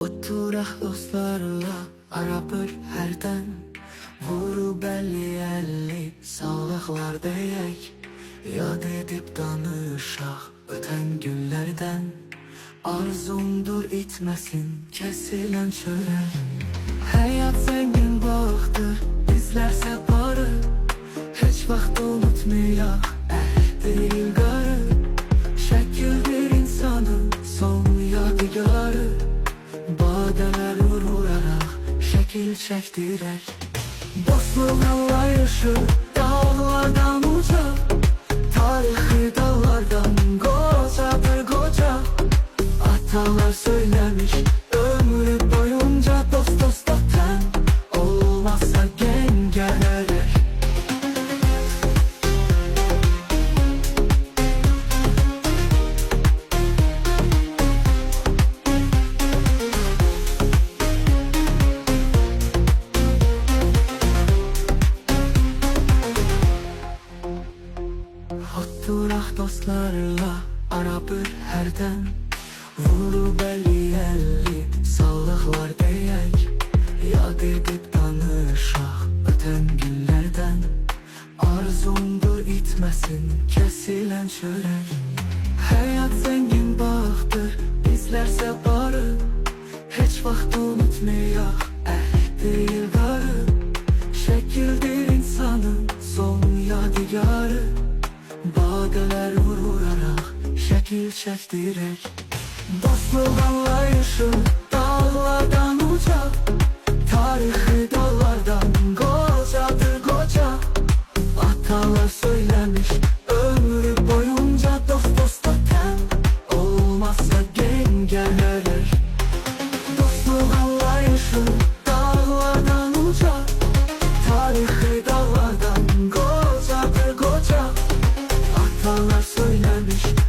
Oturak dostlarla arabır hərdən Vurub əlli sağlıqlar deyək Yad edib danışaq ötən günlərdən Arzumdur itməsin kəsilən çörək Həyat zəngin bağdır, bizlərsə barı Heç vaxt unutmayaq, değil qarı Şəkildir insanın son yadigarı Badələr vuraraq, şəkil çəkdirək Dostluq anlayışı dağlardan uca Tarixi dağlardan qocadır qoca Atalar söyləmiş ömrü boyunca Dost dosta tən olmazsa gen gələrək Oturaq dostlarla arabır hərdən Vurub əlli sağlıqlar deyək Yad edib danışaq ötən günlərdən Arzumdur itməsin kəsilən çörək Həyat zəngin bağdır, bizlərsə barı Heç vaxt unutmayaq, değil qarı Şəkildir insanın son yadigarı Badələr vuraraq, şəkil çəkdirək Dostluq anlayışı dağlardan uca Tarixi dağlardan qocadır qoca Atalar söyləmiş ömrü boyunca Dost dosta tən olmazsa gen gələrək Dostluq anlayışı dağlardan uca Tarixi dağlardan qocadır qoca Atalar söyləmiş